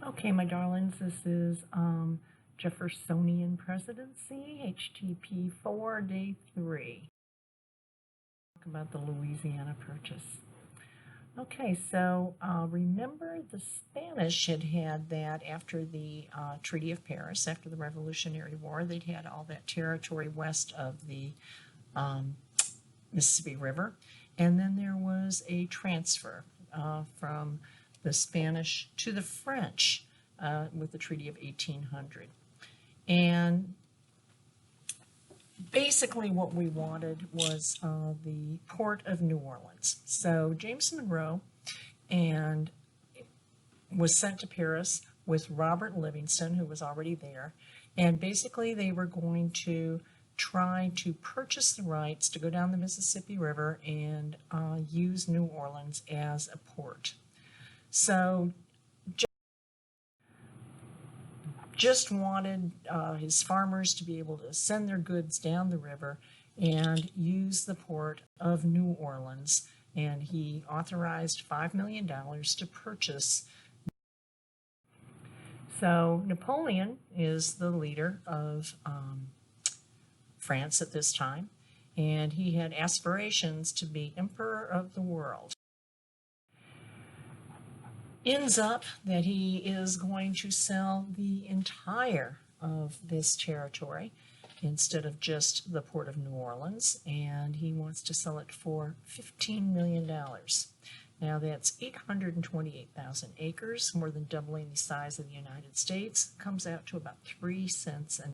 Okay, my darlings, this is Jeffersonian Presidency, HTP 4, Day 3. Talk about the Louisiana Purchase. Okay, so remember the Spanish had that after the Treaty of Paris, after the Revolutionary War, they'd had all that territory west of the Mississippi River, and then there was a transfer from the Spanish to the French with the Treaty of 1800. And basically what we wanted was the port of New Orleans. So James Monroe and was sent to Paris with Robert Livingston, who was already there, and basically they were going to try to purchase the rights to go down the Mississippi River and use New Orleans as a port. So just wanted his farmers to be able to send their goods down the river and use the port of New Orleans, and he authorized $5 million to purchase. So Napoleon is the leader of France at this time, and he had aspirations to be emperor of the world. Ends up that he is going to sell the entire of this territory instead of just the port of New Orleans, and he wants to sell it for $15 million. Now that's 828,000 acres, more than doubling the size of the United States. Comes out to about 3 cents an acre.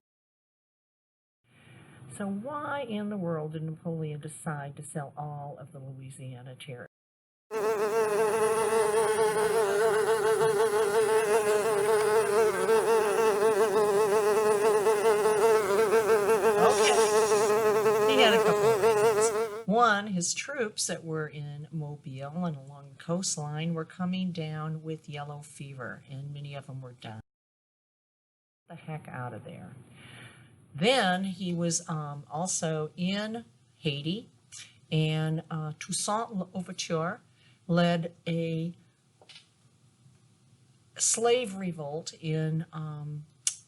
So why in the world did Napoleon decide to sell all of the Louisiana territory? Okay, he had a couple of reasons. One, his troops that were in Mobile and along the coastline were coming down with yellow fever, and many of them were dying. Get the heck out of there. Then he was also in Haiti, and Toussaint Louverture led a slave revolt in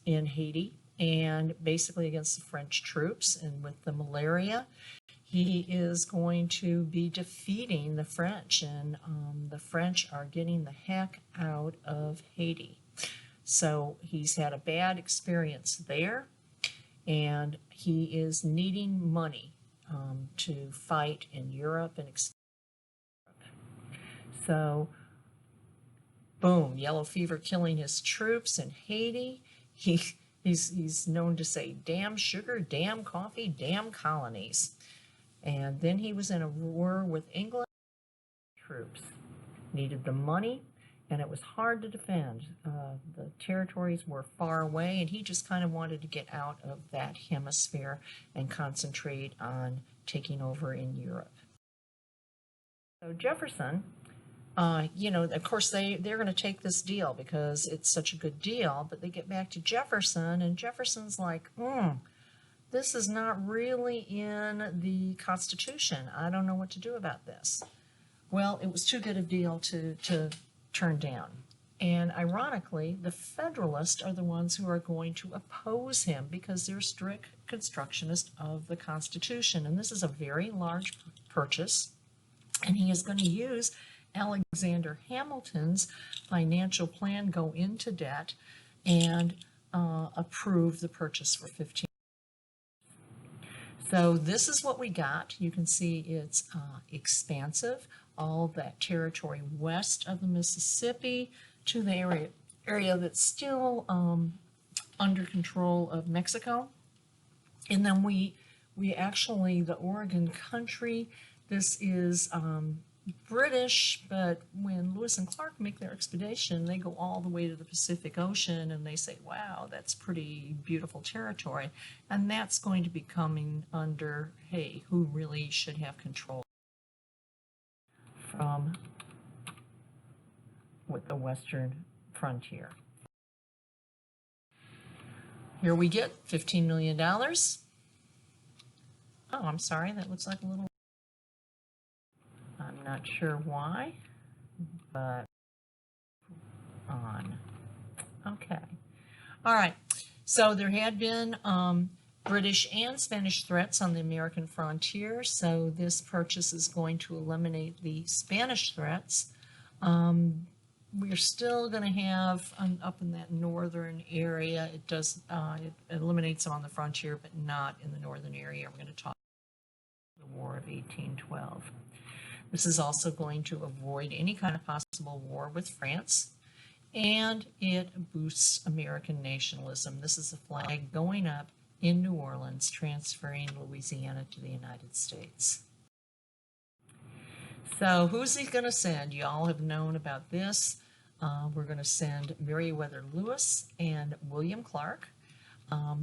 Haiti, and basically against the French troops. And with the malaria, he is going to be defeating the French, and the French are getting the heck out of Haiti. So he's had a bad experience there, and he is needing money to fight in Europe and expand. So boom, yellow fever killing his troops in Haiti. He's known to say, damn sugar, damn coffee, damn colonies. And then he was in a war with England. Troops needed the money, and it was hard to defend. The territories were far away, and he just kind of wanted to get out of that hemisphere and concentrate on taking over in Europe. So Jefferson, of course they're going to take this deal because it's such a good deal, but they get back to Jefferson, and Jefferson's like, this is not really in the Constitution. I don't know what to do about this. Well, it was too good a deal to turn down. And ironically, the Federalists are the ones who are going to oppose him because they're strict constructionists of the Constitution. And this is a very large purchase, and he is going to use Alexander Hamilton's financial plan, go into debt, and approve the purchase for $15 million. So this is what we got. You can see it's expansive, all that territory west of the Mississippi to the area that's still under control of Mexico. And then we actually, the Oregon country, this is British, but when Lewis and Clark make their expedition, they go all the way to the Pacific Ocean, and they say, wow, that's pretty beautiful territory. And that's going to be coming under, hey, who really should have control from with the western frontier. Here we get $15 million. Oh, I'm sorry, that looks like a little... I'm not sure why, but on. Okay. All right. So there had been British and Spanish threats on the American frontier, so this purchase is going to eliminate the Spanish threats. We're still going to have up in that northern area. It does it eliminates them on the frontier, but not in the northern area. We're going to talk about the War of 1812. This is also going to avoid any kind of possible war with France, and it boosts American nationalism. This is a flag going up in New Orleans, transferring Louisiana to the United States. So who's he going to send? You all have known about this. We're going to send Meriwether Lewis and William Clark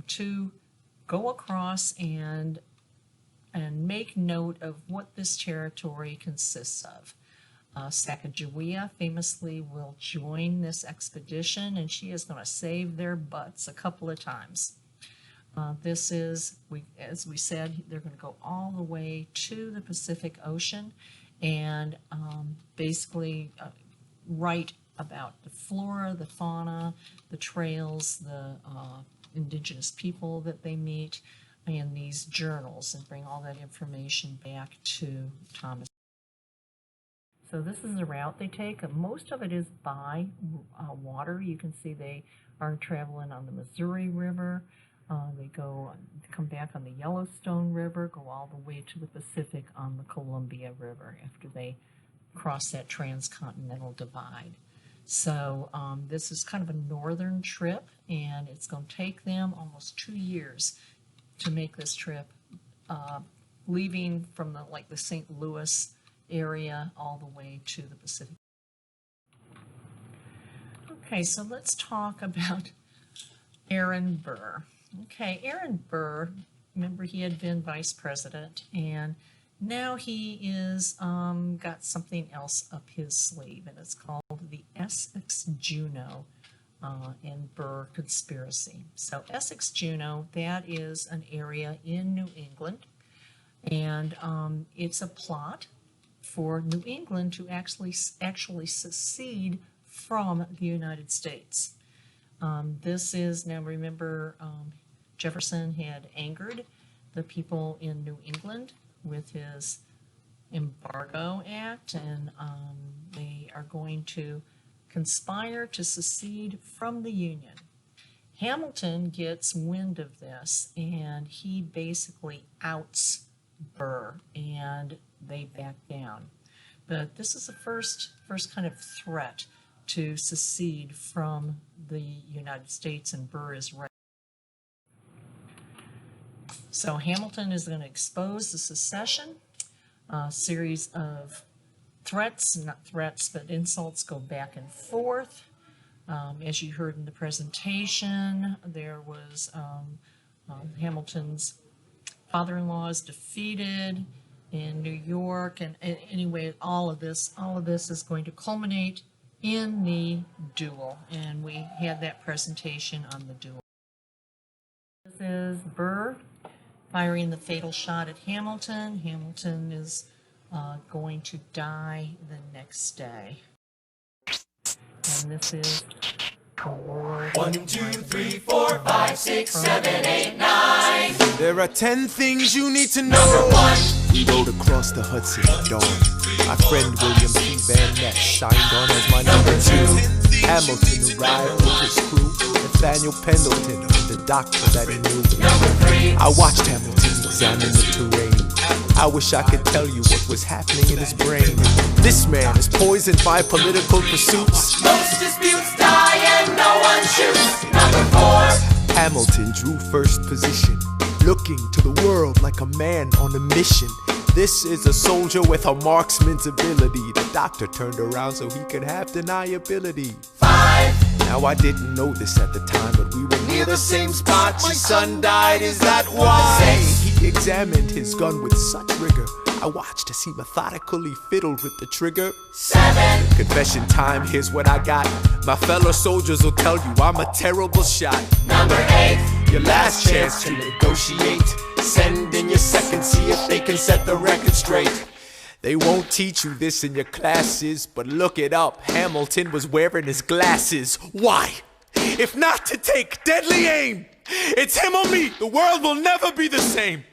to go across and make note of what this territory consists of. Sacagawea famously will join this expedition, and she is going to save their butts a couple of times. This is, as we said, they're going to go all the way to the Pacific Ocean and basically write about the flora, the fauna, the trails, the indigenous people that they meet in these journals, and bring all that information back to Thomas. So this is the route they take. Most of it is by water. You can see they are traveling on the Missouri River. They come back on the Yellowstone River, go all the way to the Pacific on the Columbia River after they cross that transcontinental divide. So this is kind of a northern trip, and it's going to take them almost 2 years to make this trip, leaving from the St. Louis area all the way to the Pacific. Okay, so let's talk about Aaron Burr. Okay, Aaron Burr, remember he had been vice president, and now he is got something else up his sleeve, and it's called the Essex Juno and Burr conspiracy. So Essex Juno, that is an area in New England, and it's a plot for New England to actually secede from the United States. This is, now remember, Jefferson had angered the people in New England with his Embargo Act, and they are going to conspire to secede from the Union. Hamilton gets wind of this, and he basically outs Burr, and they back down. But this is the first kind of threat to secede from the United States, and Burr is right. So Hamilton is going to expose the secession. A series of threats, not threats, but insults go back and forth. As you heard in the presentation, there was Hamilton's father-in-law is defeated in New York, and anyway, all of this is going to culminate in the duel, and we had that presentation on the duel. This is Burr firing the fatal shot at Hamilton. Hamilton is going to die the next day. And this is the war. 1, 2, 3, 4, 5, 6, 7, 8, 9. There are 10 things you need to know. Number 1. We rode across the Hudson at dawn. My friend William P. Van Ness signed on as my number 2. Hamilton arrived with his crew. Nathaniel Pendleton, the doctor that he knew. I watched Hamilton examine the terrain. I wish I could tell you what was happening in his brain. This man is poisoned by political pursuits. Most disputes die and no one shoots. Number 4. Hamilton drew first position, looking to the world like a man on a mission. This is a soldier with a marksman's ability. The doctor turned around so he could have deniability. 5. Now I didn't know this at the time, but we were near the same spot. My son died, is that why? 6. He examined his gun with such rigor. I watched as he methodically fiddled with the trigger. 7. Confession time, here's what I got. My fellow soldiers will tell you I'm a terrible shot. Number 8. Your last chance to negotiate. Send in your second, see if they can set the record straight. They won't teach you this in your classes, but look it up. Hamilton was wearing his glasses. Why? if not to take deadly aim. It's him or me, the world will never be the same.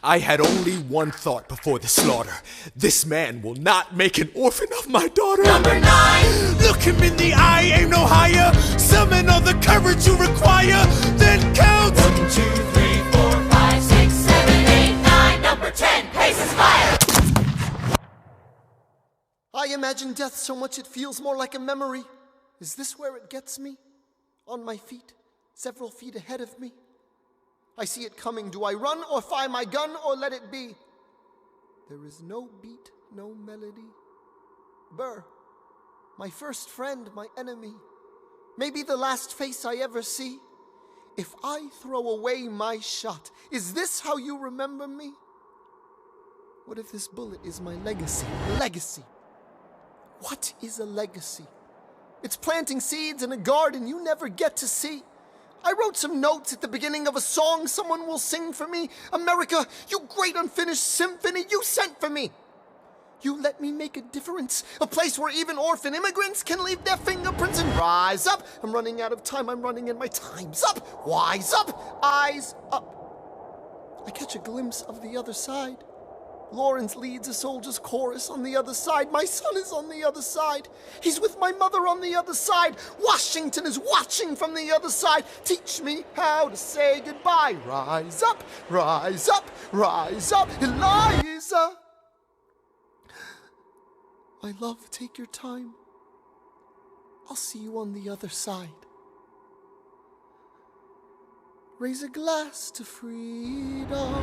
I had only one thought before the slaughter. This man will not make an orphan of my daughter. Number 9. Look him in the eye, aim no higher. Summon all the courage you require, then count. 1, 2, 3, 4, 5, 6, 7, 8, 9. Number 10, paces fire. I imagine death so much it feels more like a memory. Is this where it gets me? On my feet, several feet ahead of me. I see it coming. Do I run or fire my gun or let it be? There is no beat, no melody. Burr, my first friend, my enemy. Maybe the last face I ever see. If I throw away my shot, is this how you remember me? What if this bullet is my legacy? Legacy. What is a legacy? It's planting seeds in a garden you never get to see. I wrote some notes at the beginning of a song someone will sing for me. America, you great unfinished symphony you sent for me. You let me make a difference, a place where even orphan immigrants can leave their fingerprints and rise up. I'm running out of time, I'm running and my time's up. Wise up, eyes up. I catch a glimpse of the other side. Lawrence leads a soldier's chorus on the other side. My son is on the other side. He's with my mother on the other side. Washington is watching from the other side. Teach me how to say goodbye. Rise up, rise up, rise up, Eliza. My love, take your time. I'll see you on the other side. Raise a glass to freedom.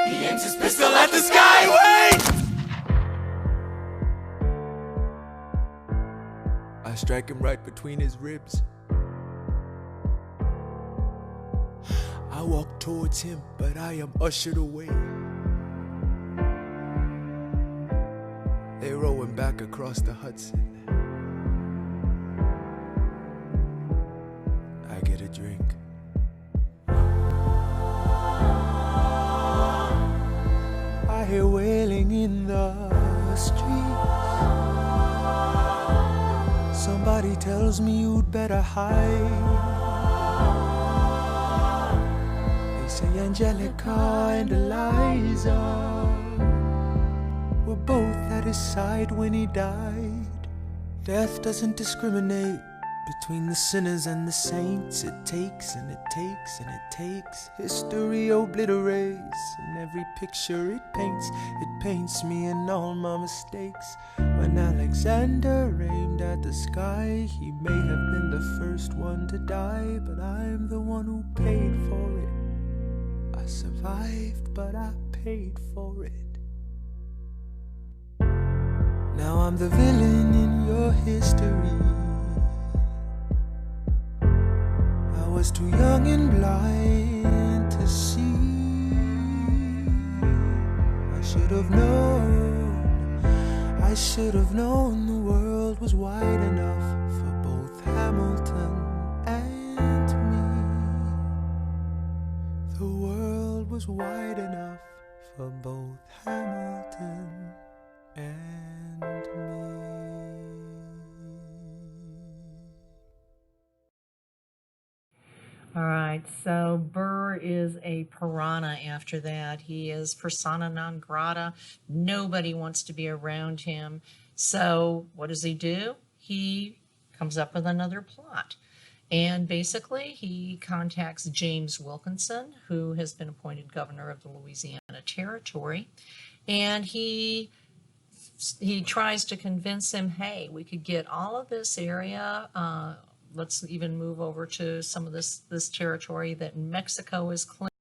He aims his Pistol at the sky, wait! I strike him right between his ribs. I walk towards him, but I am ushered away. They row him back across the Hudson. I get a drink. I hear wailing in the streets. Somebody tells me you'd better hide. They say Angelica and Eliza were both at his side when he died. Death doesn't discriminate between the sinners and the saints. It takes and it takes and it takes. History obliterates, and every picture it paints me and all my mistakes. When Alexander aimed at the sky, he may have been the first one to die, but I'm the one who paid for it. I survived, but I paid for it. Now I'm the villain in your history. I was too young and blind to see. I should have known the world was wide enough for both Hamilton and me. The world was wide enough for both Hamilton and me. All right, so Burr is a piranha after that. He is persona non grata. Nobody wants to be around him. So what does he do? He comes up with another plot. And basically, he contacts James Wilkinson, who has been appointed governor of the Louisiana Territory. And he tries to convince him, hey, we could get all of this area, let's even move over to some of this territory that Mexico is claiming.